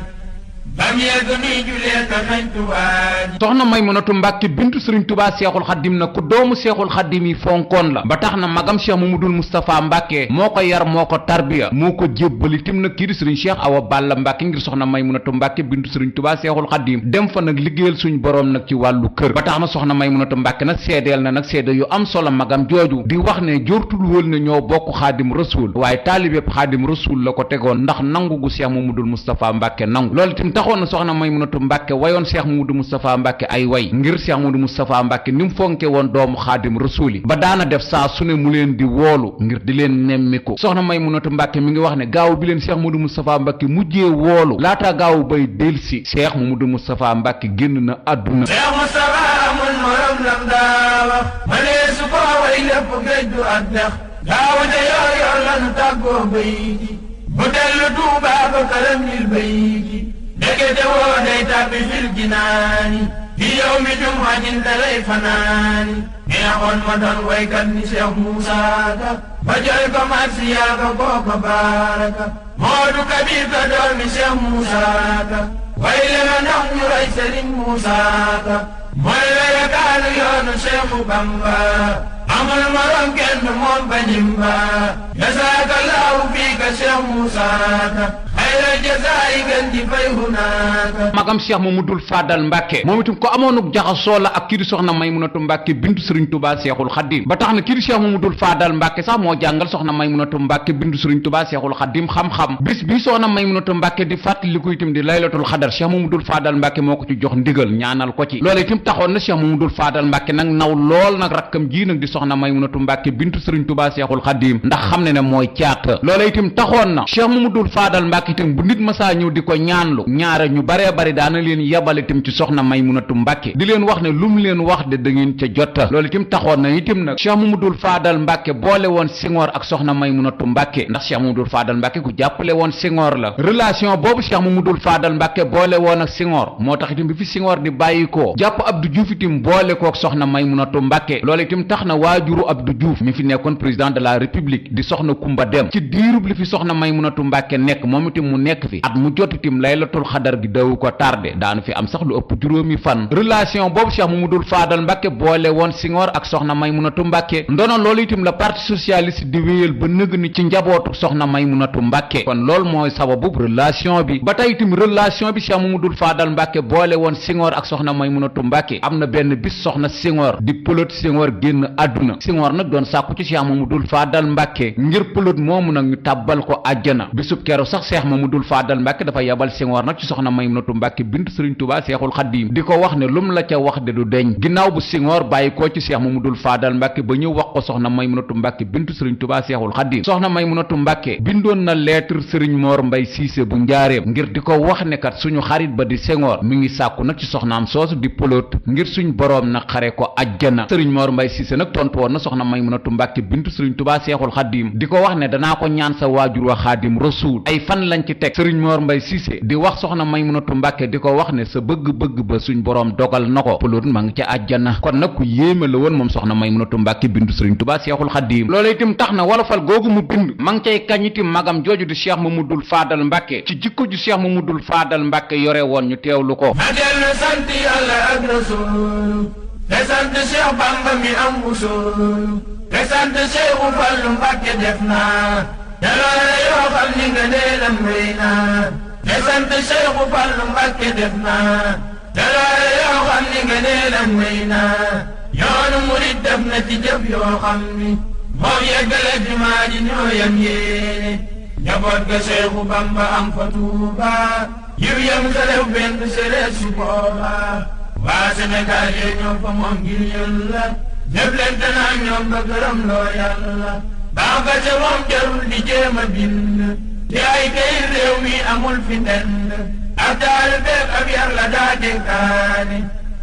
bam yegg nuy julee ka xañ Tuubaa soxna Maymunatu Mbàkke bintu sëriñ Tuubaa Seexul Xaddim na ku doomu Seexul Xaddim yi fonkoon la ba tax na magam Cheikh Mamadul Moustapha Mbàkke moo ko yar moo ko tarbiya moo ko jébbali tim nag kii di sëriñ Cheikh Awa Balla Mbàkke ngir soxna Maymunatu Mbàkke bintu sëriñ Tuubaa Seexul Xaddim dem fa nag liggéeyal suñ boroom nag ci wàllu kër ba tax na soxna Maymunatu Mbàkke nag seedeel na nag seede yu am solo magam jooju di wax ne jortul wóol ne ñoo bokk Xaadim Rasuul waaye taalibeb Xaadim Rasuul la ko tegoon ndax nangu gu Cheikh Mamadul Moustapha Mbàkke nangu loolu tim taxoon na soxna Maymunatu Mbàkke wayoon Cheikh Mamadou Moustapha Mbàkke ay way ngir Cheikh Mamadou Moustapha Mbàkke ni mu fonke woon doomu Xaadim Rasuul yi ba daana def saa su ne mu leen di woolu ngir di leen nemmiku soxna Maymunatu Mbàkke mi ngi wax ne gaaw bi leen Cheikh Mamadou Moustapha Mbàkke mujjee woolu laata gaaw bay delsi Cheikh Mamadou Moustapha Mbàkke génn na àdduna Cheikh Moustapha amul morom lam daa wax ma nee su ko way lépp géej du ak dex gaaw de yor lanu tàggoo bay mu dellu Tuubaa ba këram lil bayti ndekete woo day tàbbi fil jinaani fi yawmi jum'atin dalay fanaani neexoon ma doon waykat ni Cheikh Moussa Ka ba jël ko marsiya ka kooko baaraka Moodu Kabir ka doomi Cheikh Moussa Ka way le ma ndax ñu roy Serigne Moussa Ka mooy wayakaalu yoonu Cheikhu Bamba amul morom kenn moom bañimba jazaakallaahu fiika Cheikh Moussa Ka xayra jazaa'i gën di fay hunaaka magam Cheikh Mamadul Fadal Mbàkke moom itam ko amoonuk jaxasoo la ak kii di soxna Maymunatu Mbàkke bintu sëriñ Tuubaa Seexul Xaddim ba tax na kii di Cheikh Mamadul Fadal Mbàkke sax moo jàngal soxna Maymunatu Mbàkke bintu sëriñ Tuubaa Seexul Xaddim xam-xam bis bi soxna Maymunatu Mbàkke di fàttaliku itam di laylatul xadar Cheikh Mamadul Fadal Mbàkke moo ko ci jox ndigal ñaanal ko ci loolu itam taxoon na Cheikh Mamadul Fadal Mbàkke nag naw lool nag rakkam ji nag di soxna Maymunatu Mbàkke bintu sëriñ Tuubaa Seexul Xaddim ndax xam ne ne mooy caata loola itam taxoon na Cheikh Mamadul Fadal Mbàkke itam bu nit masaa ñëw di ko ñaanlu ñaare ñu baree bari daana leen yebal itam ci soxna Maymunatu Mbàkke di leen wax ne lu mu leen wax de da ngeen ca jotta loolu itam taxoon na itam nag Cheikh Mamadul Fadal Mbàkke boole woon Senghor ak soxna Maymunatu Mbàkke ndax Cheikh Mamadul Fadal Mbàkke ku jàppale woon Senghor la relation boobu Cheikh Mamadul Fadal Mbàkke boole woon ak Senghor moo tax itam bi fi Senghor di bàyyi koo jàpp Abdou Diouf itam boole kook soxna Maymunatu Mbàkke loolu itam tax na waajuru Abdou Diouf mi fi nekkoon président de la république di soxna Kumba Dem ci diirub li fi soxna Maymunatu Mbàkke nekk moom itam mu nekk fi at mu jot itam laylatul xadar gi daw ko tardé daanu fi am sax lu ëpp juróomi fan relation boobu Cheikh Mamadul Fadal Mbàkke boole woon Senghor ak soxna Maymunatu Mbàkke ndono loolu itam la parti socialiste di wéyal ba nëg ni ci njabootu soxna Maymunatu Mbàkke kon loolu mooy sababu relation bi ba tey itam relation bi Cheikh Mamadul Fadal Mbàkke boole woon Senghor ak soxna Maymunatu Mbàkke am na benn bis soxna Senghor di pëlët Senghor génn àdduna Senghor nag doon sàkku ci Cheikh Mamadul Fadal Mbàkke ngir pëlët moomu nag ñu tàbbal ko àjjana bisub keroog sax Cheikh Mamadul Fadal Mbàkke dafa yabal Senghor nag ci soxna Maymunatu Mbàkke bintu sëriñ Tuubaa Seexul Xaddim di ko wax ne lum la ca wax de du deñ ginnaaw bu Senghor bàyyi koo ci Cheikh Mamadul Fadal Mbàkke ba ñëw wax ko soxna Maymunatu Mbàkke bintu sëriñ Tuubaa Seexul Xaddim soxna Maymunatu Mbàkke bindoon na lettre sëriñ Mor Mbay Siise bu njaareem ngir di ko wax ne kat suñu xarit ba di Senghor mi ngi sàkku nag ci soxnaam soosu di pëlët ngir suñ boroom nag xare ko àjjana sëriñ Mor Mbay Siise nag tontu woon na soxna Maymunatu Mbàkke bintu sëriñ Tuubaa Seexul Xaddim di ko wax ne danaa ko ñaan sa waajur wa Xaadim Rasuul ay fan lañ ci teg sëriñ Mor Mbay Siise di wax soxna Maymunatu Mbàkke di ko wax ne sa bëgg-bëgg ba suñ boroom dogal na ko pëlët ma ngi ca àjjana kon nag ku yéeme la woon moom soxna Maymunatu Mbàkke bintu sëriñ Tuubaa Seexul Xaddim loolu itam tax na wolofal googu mu bind ma ngi cay kañ itam magam jooju di Cheikh Mamadul Fadal Mbàkke ci jikko ju Cheikh Mamadul Fadal Mbàkke yore woon ñu teewlu ko ma dellu sant Yàlla ak Rasuul te sant Cheikh Bamba mi am usul te sant Cheikhu Fallu Mbàkke def naa te loole yoo xam ni nga neelam rëy naa te sant Cheikhu Fallu Mbàkke def naa te loole yoo xam ni nga neelam rëy naa yoonu murit def na ci jëf yoo xam ni moom yeggale jumaa ji ñoo yam yéene njaboot ga Cheikhu Bamba am fa Tuuba yiw yam sa def benn séréer su booba waa Sénégal yee ñoo fa moom ngir Yàlla ñëpp leen te naa ñoom ba gërëm loo Yàlla baax ga ca moom jarul di jéem a bind di ay kayit réew mi amul fi ndend ak daal beeg ab yar la daa dénkaane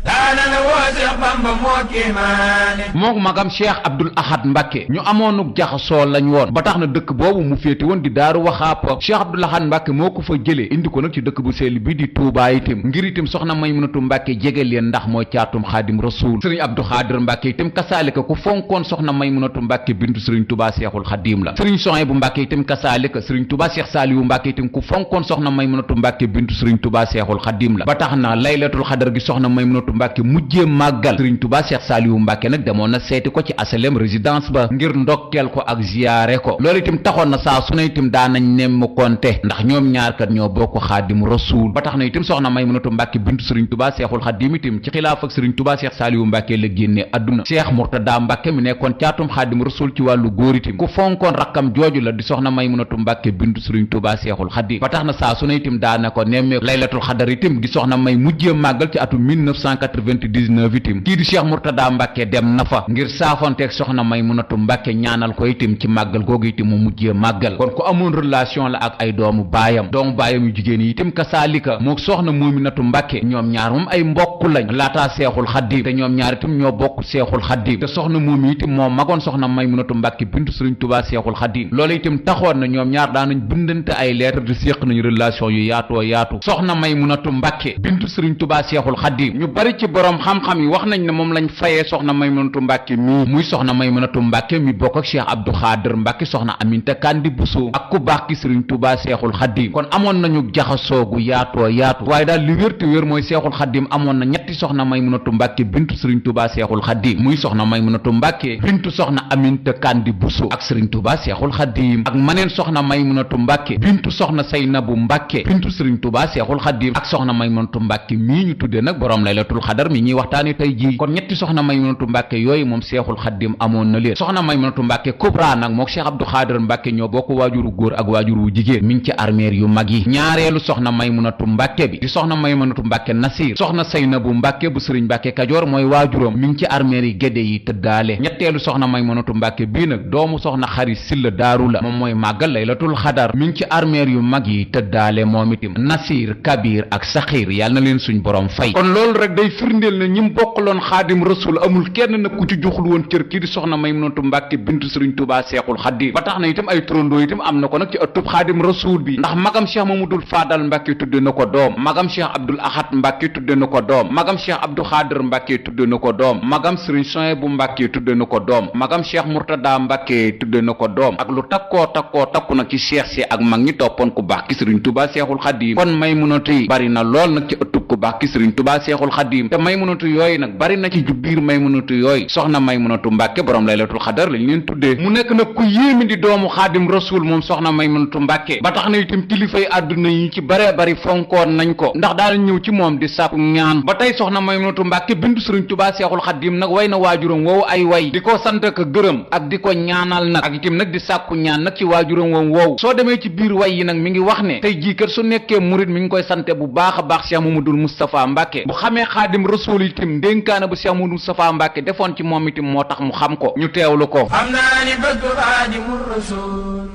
daana la woo Seex Bamba moo kéemaane mook magam Cheikh Abdoul Ahad Mbacke ñu amoonuk jaxasoo lañ woon ba tax na dëkk boobu mu féete woon di Daaru Waxaap Cheikh Abdoul Ahad Mbacke moo ko fa jëlee indi ko nag ci dëkk bu sell bi di Touba itam ngir itam soxna Maymunatu Mbacke jege leen ndax mooy caatum Xaadim Rasuul sëriñ Abdou Xaadir Mbacke itam kasaalika ku fonkoon soxna Maymunatu Mbacke bintu sëriñ Touba Seexul Xaadim la sëriñ Sohaybu Mbacke itam kasaalika sëriñ Touba Cheikh Saliou Mbacke itam ku fonkoon soxna Maymunatu Mbacke bintu sëriñ Touba Seexul Xaadim la ba tax na laylatul xadar gi soxna Maymunatu Mbacke mujjee màggal sëriñ Touba Cheikh Saliou Mbacke nag demoon na seeti ko ci asalem résidence ba ngir ndokkeel ko ak ziyaare ko loolu itam taxoon na saa su ne itam daanañ nemm konte ndax ñoom ñaar kat ñoo bokk Xaadim Rasuul ba tax na itam soxna Maymunatu Mbacke bintu sëriñ Touba Seexul Xaadim itam ci xilaaf ak sëriñ Touba Cheikh Saliou Mbacke la génne adduna Cheikh Mourtada Mbacke mi nekkoon caatum Xaadim Rasuul ci wàllu góor itam ku fonkoon rakkam jooju la di soxna Maymunatu Mbacke bintu sëriñ Touba Seexul Xaadim ba tax na saa su ne itam daana ko nemmee laylatul xadar itam gi soxna May mujjee màggal ci atum 1999 itam kii di Cheikh Mourtada Mbacke dem na fa ngir saafonteeg soxna Maymunatu Mbacke ñaanal ko itam ci màggal googu itam mu mujjee màggal kon ku amoon relation la ak ay doomu baayam yu jigéen yi itam kasaalika moo soxna Muminatu Mbacke ñoom ñaar moom ay mbokk lañ laataa Seexul Xaadim te ñoom ñaar itam ñoo bokk Seexul Xaadim te soxna Mumi itam moo magoon soxna Maymunatu Mbacke bintu Sëriñ Tuubaa Seexul Xaadim loolu itam taxoon na ñoom ñaar daanañ bindante ay lettre di séq nañu relation yu yaatoo yaatu soxna Maymunatu Mbacke bintu Sëriñ Tuubaa Seexul Xaadim ñu bari ci borom xam-xam yi wax nañ ne moom lañ fayee soxna Maymunatu Mbacke mii muy soxna Maymunatu Mbacke mi bokk ak Cheikh Abdou Khadir Mbacke soxna Aminta Kandi Bousso ak ku baax ki Sëriñ Tuubaa Seexul Xaadim kon amoon nañu jaxasoo gu yaatoo yaatu waaye daal li wér te wér mooy Seexul Xaadim amoon na ñetti soxna Maymunatu Mbacke bintu Sëriñ Tuubaa Seexul Xaadim muy soxna Maymunatu Mbacke bintu soxna Aminta Kandi Bousso ak Sëriñ Tuubaa Seexul Xaadim ak maneen soxna Maymunatu Mbacke bintu soxna Saynabu Mbacke bintu Sëriñ Tuubaa Seexul Xaadim ak soxna Maymunatu Mbacke mii ñu tuddee nag borom laylatul xadar mi ñuy waxtaane tey jii kon ñetti soxna Maymunatu Mbacke yooyu moom Seexul Xaadim amoon na leen soxna Maymunatu Mbacke Kubra nag mook Cheikh Abdou Khadir Mbacke ñoo bokk waajuru góor ak waajuru jigéen mi ngi ci armeer yu mag yi ñaareelu soxna Maymunatu Mbacke bi di soxna Maymunatu Mbacke Nasir soxna Saynabu Mbacke bu Sëriñ Mbacke Kajoor mooy waajuram mi ngi ci armeer yi gédé yi tëddaale ñetteelu soxna Maymunatu Mbacke bii nag doomu soxna Xari Silla Daaru la moom mooy màggal laylatul xadar mi ngi ci armeer yu mag yi tëddaale moom itam Nasir Kabir ak Saxiir yàlla na leen suñ borom fay kon loolu rek day firndeel ne ñim bokkaloon Xaadim Rasul amul kenn nag ku ci joxul woon cër kii di soxna Maymunatu Mbacke bintu Sëriñ Tuubaa Seexul Xaadim ba tax na itam ay trondoo itam am na ko nag ci ëttub Xaadim Rasul bi ndax magam Cheikh Mamadul Fadal Mbacke tudde na ko doom magam Cheikh Abdoul Ahad Mbacke tudde na ko doom magam Cheikh Abdou Khadir Mbacke tudde na ko doom magam Sëriñ Sohaybu Mbacke tudde na ko doom magam Cheikh Mourtada Mbacke tudde na ko doom ak lu takku nag ci cheikh si ak mag ñi toppoon ku baax ki Sëriñ Tuubaa Seexul Xaadim kon Maymunatu yi bari na lool nag ci ëttub ku baax ki Sëriñ Tuubaa Seexul Xaadim te Maymunatu yooyu nag bari na ci biir Maymunatu yooyu soxna Maymunatu Mbacke borom laylatul xadar lañ leen tuddee mu nekk nag ku yéemi di doomu Xaadim Rasul moom soxna Maymunatu Mbacke ba tax na itam kilifay àdduna yi ci bare bari fonkoon nañ ko ndax daal ñëw ci moom di sàkku ñaan ba tey soxna Maymunatu Mbacke bintu Sëriñ Tuubaa Seexul Xaadim nag way na waajuram woowu ay way di ko sant ak gërëm ak di ko ñaanal nag ak itam nag di sàkku ñaan nag ci waajuram woowu soo demee ci biir way yi nag mi ngi wax ne tey jii kër su nekkee murit mi ngi koy sante bu baax a baax Cheikh Mamadul Moustapha Mbacke bu xamee Xaadim Rasul itam ndénkaana bu Cheikh Mamadul Moustapha Mbacke defoon ci moom itam moo tax mu xam ko ñu teewlu ko xam naa ni bëgg Xaadimu Rasul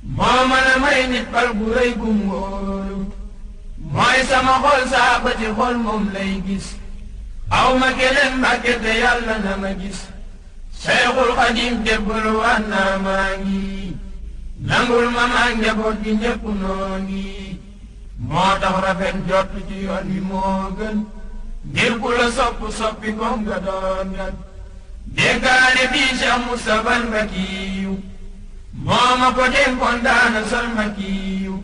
moo mën a may nit bal bu rëy gum wóolu mooy sama xol saa bëti xol moom lay gis aw ma keneen Mbàkke te yàlla na ma gis Seexul Xaadim jébbalu waan naa maa ngi nangul ma maa njaboot gi ñépp noo ngi moo tax rafet jot ci yoon wi moo gën ngir ku la soppi ko nga doon gan déggaane bii Cheikh Moustapha Mbakiyu moo ma ko dénkoon daana sol Mbakiyu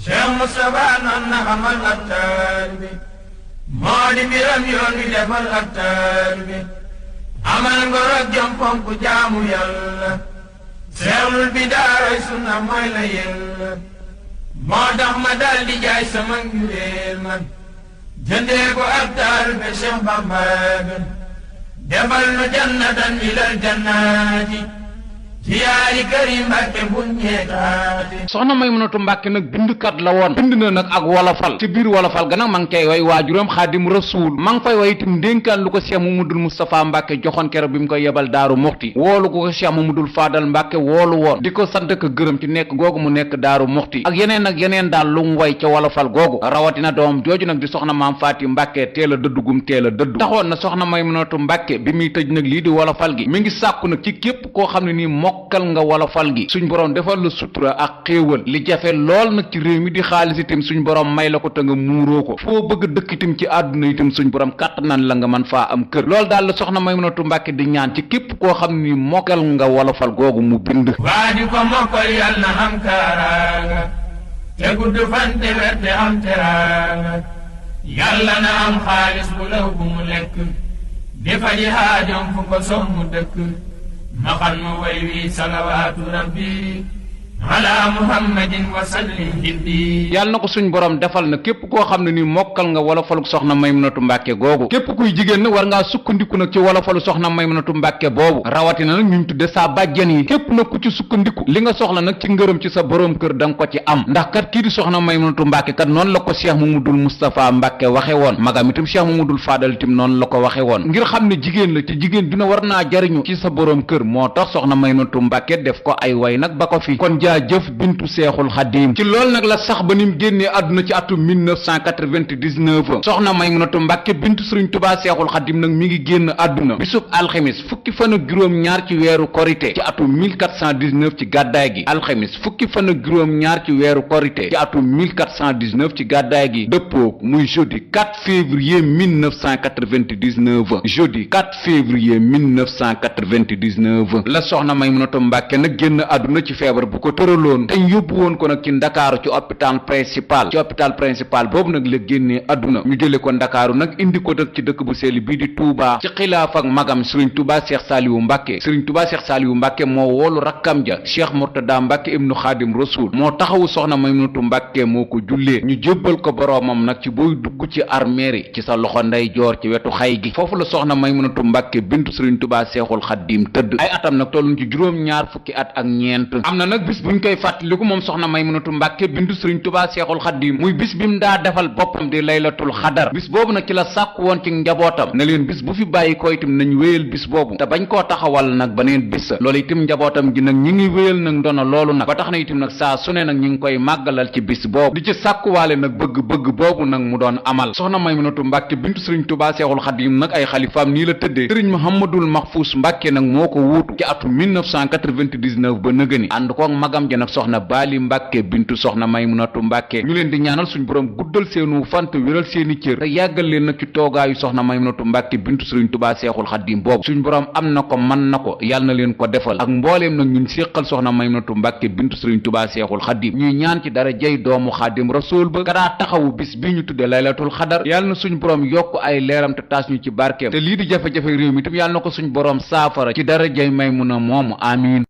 Cheikh Moustapha noon na xamal ak taalibe moo di mbiram yoon wi defal ak taalibe amal ngor ak jom fonk jaamu yàlla seexlul bi daaray sunna mooy la yella moo tax ma dal di jaay sama njureel man jëndee ko ak taalibe Cheikh Bamba gën defal nu jannatan ilal jannaati ci yaari kër yi Mbàkke buñ ñeetaate. soxna Maymunatu Mbàkke nag bindkat la woon bind na nag ak wolofal ci biir wolofal ga nag ma ngi cay way waajuram xaadim rasuul ma ngi fay way itam ndénkaan lu ko Cheikh Mamadul Moustapha Mbàkke joxoon keroog bi mu koy yebal Daaru Muxti woolu ko Cheikh Mamadul Fadal Mbàkke woolu woon di ko sant ko gërëm ci nekk googu mu nekk Daaru Muxti ak yeneen daal lu mu way ca wolofal googu rawatina doom jooju nag di soxna maam Faati Mbàkke teel a dëddugum teel a dëddu taxoon na soxna Maymunatu Mbàkke bi muy tëj nag lii di wolofal gi mi ngi sàkku nag ci képp koo xam ne nii mokkal nga wolofal gi suñ borom defal la sutura ak xéewal li jafe lool nag ci réew mi di xaalis itam suñ borom may la ko te nga muuroo ko foo bëgg dëkk itam ci àdduna itam suñ borom kàttanan la nga mën faa am kër loolu daal la soxna Maymunatu Mbàkke di ñaan ci képp koo xam ne nii mokkal nga wolofal googu mu bind waaju ko mokkal yal na am kaaraanga te gudd fan te wér te am teraanga yàlla na am xaalis bu law bu mu lekk di faji haajom fu ko sommu dëkk ma xam nu way wi salawaatu rabbi ala muhammadin wa sallim hibbi yàlla na ko suñ borom defal na képp koo xam ne ni mokkal nga wolofaluk soxna Maymunatu Mbàkke googu képp kuy jigéen nag war ngaa sukkandiku nag ci wolofalu soxna Maymunatu Mbàkke boobu rawatina nag ñu tudde saa bàjjen yi képp nag ku ci sukkandiku li nga soxla nag ci ngërëm ci sa borom kër da nga ko ci am ndax kat kii di soxna Maymunatu Mbàkke kat noonu la ko Cheikh Mamadul Moustapha Mbàkke waxe woon magam itam Cheikh Mamadul Fadal itam noonu la ko waxe woon ngir xam ne jigéen la ci jigéen dina war naa jariñu ci sa borom kër moo tax soxna Maymunatu Mbàkke def ko ay way nag ba ko fi kon jëf bintu seexul xadim ci loolu nag la sax ba ni mu génnee àdduna ci atum 1999 soxna Maymunatu Mbàkke bintu sëriñ tubaa seexul xadim nag mi ngi génn àdduna bisub alxemis fukki fan ak juróom ñaar ci weeru korité ci atum 1419 ci gàddaay gi alxemis fukki fan ak juróom ñaar ci weeru korité ci atum 1419 ci gàddaay gi dëppook muy jeudi 4 février 1999 jeudi 4 février 1999 la soxna Maymunatu Mbàkke nag génn àdduna ci feebar bu ko tëraloon te yóbbu woon ko nag ci ndakaaru ci hôpital principal boobu nag la génnee àdduna ñu jële ko ndakaaru nag indi ko nag ci dëkk bu sell bii di Touba ci xilaaf ak magam sëriñ Touba Cheikh Saliou Mbàkke sëriñ Touba Cheikh Saliou Mbàkke moo woolu rakkam ja Cheikh Murtada Mbàkke ibnu Xaadim Rasul moo taxawu soxna Maymunatu Mbàkke moo ko jullee ñu jébbal ko boroomam nag ci booy dugg ci armeeri ci sa loxo nday joor ci wetu xay gi foofu la soxna Maymunatu Mbàkke bintu sëriñ Touba Seexul Xaadim tëdd ay atam nag tollu ci juróom-ñaar fukki at ak ñeent am na nag bis buñ koy fàttaliku moom soxna Maymunatu Mbàkke bintu sëriñ Touba Seexul Xaadim muy bis bi mu daa defal boppam di laylatul xadar bis boobu nag ci la sàkk woon ci njabootam ne leen bis bu fi bàyyi ko itam nañ wéyal bis boobu te bañ koo taxawal nag baneen bis loolu itam njabootam gi nag ñi ngi wéyal nag ndono loolu nag ba tax na itam nag saa su ne nag ñi ngi koy màggalal ci bis boobu di ci sàkkuwaale nag bëgg-bëgg boobu nag mu doon amal soxna Maymunatu Mbàkke bintu sëriñ Touba Seexul Xaadim nag ay xalifaam nii la tëddee sëriñ Mouhamadul Mahfous Mbàkke nag moo ko wuutu ci atum 1999 ba nëgëni ànd koog magam ja nag soxna Baali Mbàkke bintu soxna Maymunatu Mbàkke ñu leen di ñaanal suñ borom guddal seenu fan te wéral seeni cër te yàggal leen nag ci toogaayu soxna Maymunatu Mbàkke bintu sëriñ Touba Seexul Xaadim boobu suñ borom am na ko mën na ko yàlla na leen ko defal ak mbooleem nag ñun séqal soxna Maymunatu Mbàkke bintu sëriñ Touba Seexul Xaadim ñuy ñaan ci dara jey doomu Xaadim Rasuul ba kadaa taxawu bis bi ñu tudde laylatul xadar yàlla na suñ borom yokk ay leeram te taas ñu ci barkeem te lii di jafe-jafe réew mi itam yàlla na ko suñ borom saafara ci dara jey Maymuna moomu amiin